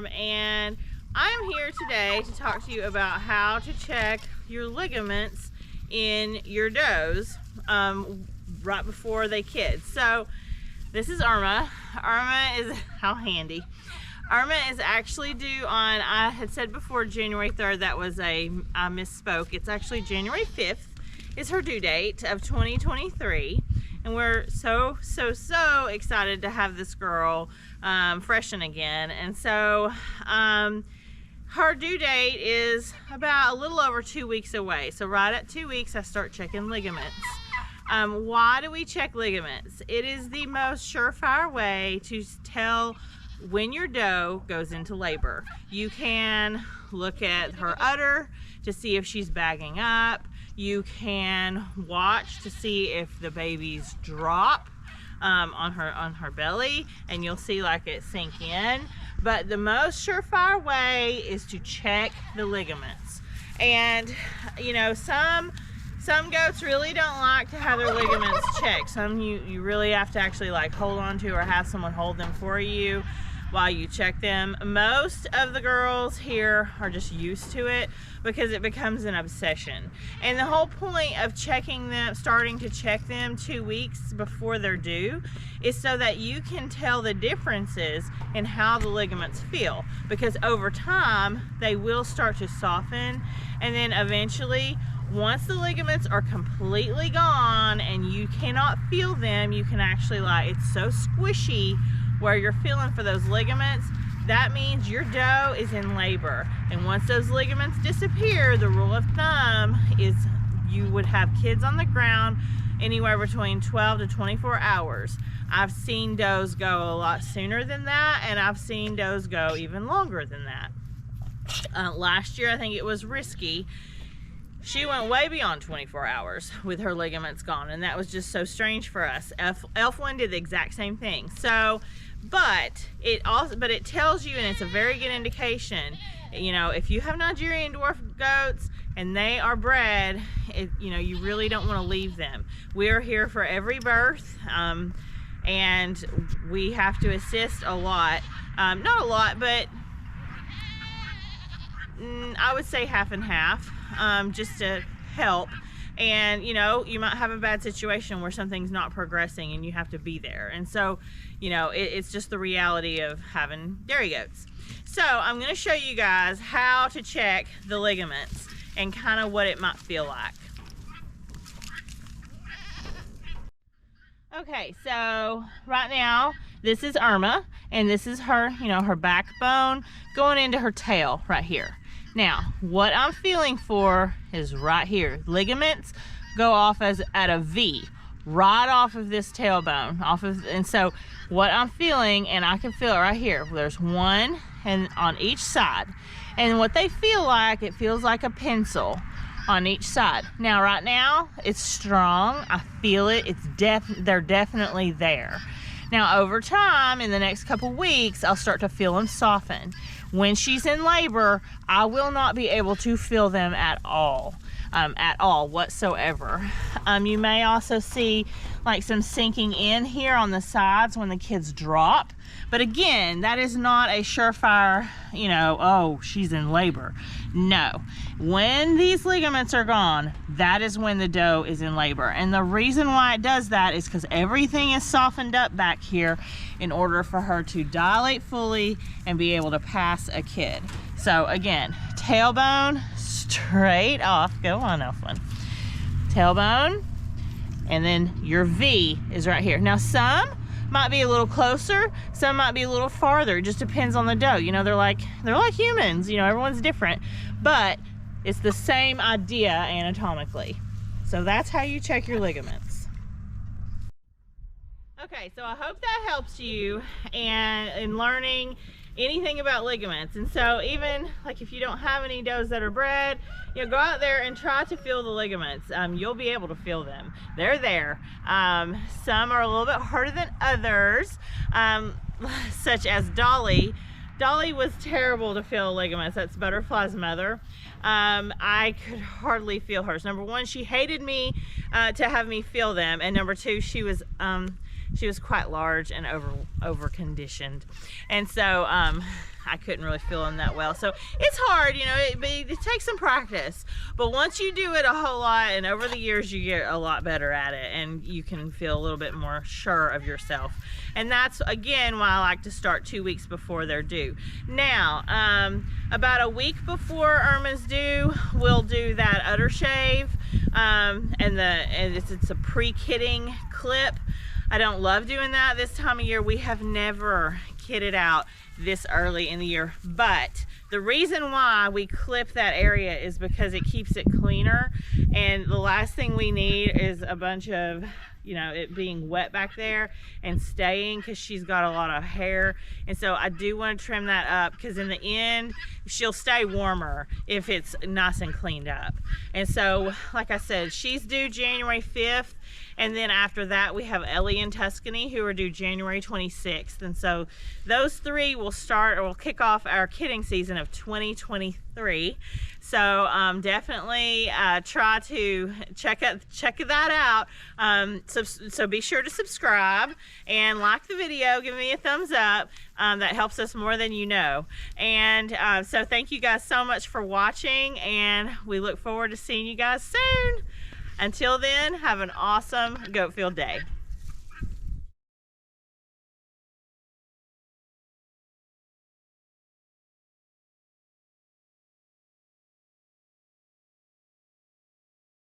And I'm here today to talk to you about how to check your ligaments in your does right before they kid. So this is Irma. Irma is, how handy. Irma is actually due on, I had said before January 3rd, I misspoke. It's actually January 5th is her due date of 2023. And we're so excited to have this girl freshen again. And so her due date is about a little over 2 weeks away. So right at 2 weeks, I start checking ligaments. Why do we check ligaments? It is the most surefire way to tell when your doe goes into labor. You can look at her udder to see if she's bagging up. You can watch to see if the babies drop on her belly, and you'll see like it sink in. But the most surefire way is to check the ligaments. And you know, some goats really don't like to have their ligaments checked. Some you really have to actually like hold on to or have someone hold them for you while you check them. Most of the girls here are just used to it because it becomes an obsession. And the whole point of checking them, starting to check them 2 weeks before they're due, is so that you can tell the differences in how the ligaments feel. Because over time, they will start to soften, and then eventually, once the ligaments are completely gone and you cannot feel them, you can actually like, it's so squishy where you're feeling for those ligaments, that means your doe is in labor. And once those ligaments disappear, the rule of thumb is you would have kids on the ground anywhere between 12 to 24 hours. I've seen does go a lot sooner than that, and I've seen does go even longer than that. Last year, I think it was Risky. she went way beyond 24 hours with her ligaments gone, and that was just so strange for us. Elf1 did the exact same thing. So, but it tells you, and it's a very good indication, you know, if you have Nigerian dwarf goats and they are bred, you know, you really don't want to leave them. We are here for every birth, and we have to assist a lot. Not a lot, but I would say half and half, just to help. And you know, you might have a bad situation where something's not progressing and you have to be there. And so, you know, it's just the reality of having dairy goats. So I'm going to show you guys how to check the ligaments and kind of what it might feel like. Okay, so right now this is Irma, and this is her, you know, her backbone going into her tail right here. Now, what I'm feeling for is right here. Ligaments go off at a V, right off of this tailbone, and so what I'm feeling, and I can feel it right here. There's one and on each side, and what they feel like, it feels like a pencil on each side. Now, right now, it's strong. I feel it. They're definitely there. Now, over time, in the next couple weeks, I'll start to feel them soften. When she's in labor, I will not be able to feel them at all whatsoever. You may also see like some sinking in here on the sides when the kids drop. But again, that is not a surefire, you know, oh, she's in labor. No. When these ligaments are gone, that is when the doe is in labor. And the reason why it does that is because everything is softened up back here in order for her to dilate fully and be able to pass a kid. So again, tailbone straight off. Go on, Elf1. Tailbone, and then your V is right here. Now, some might be a little closer, some might be a little farther. It just depends on the doe. You know, they're like humans, you know, everyone's different, but it's the same idea anatomically. So that's how you check your ligaments. Okay, so I hope that helps you in learning anything about ligaments. And so even like if you don't have any does that are bred, you know, go out there and try to feel the ligaments. You'll be able to feel them. They're there. Some are a little bit harder than others, such as Dolly. Dolly was terrible to feel ligaments. That's Butterfly's mother. I could hardly feel hers. Number one, she hated me to have me feel them, and number two, she was quite large and over conditioned, and so I couldn't really feel them that well. So it's hard, you know, it takes some practice, but once you do it a whole lot and over the years, you get a lot better at it, and you can feel a little bit more sure of yourself. And that's again why I like to start 2 weeks before they're due. Now, about a week before Irma's due, we'll do that udder shave, and it's a pre-kidding clip. I don't love doing that this time of year. We have never kidded out this early in the year, but the reason why we clip that area is because it keeps it cleaner, and the last thing we need is a bunch of, you know, it being wet back there and staying, because she's got a lot of hair. And so I do want to trim that up, because in the end she'll stay warmer if it's nice and cleaned up. And so like I said, she's due January 5th, and then after that we have Ellie and Tuscany who are due January 26th. And so those three will kick off our kidding season of 2023. So definitely try to check that out. So be sure to subscribe and like the video, give me a thumbs up. That helps us more than you know. And so thank you guys so much for watching, and we look forward to seeing you guys soon. Until then, have an awesome goat field day.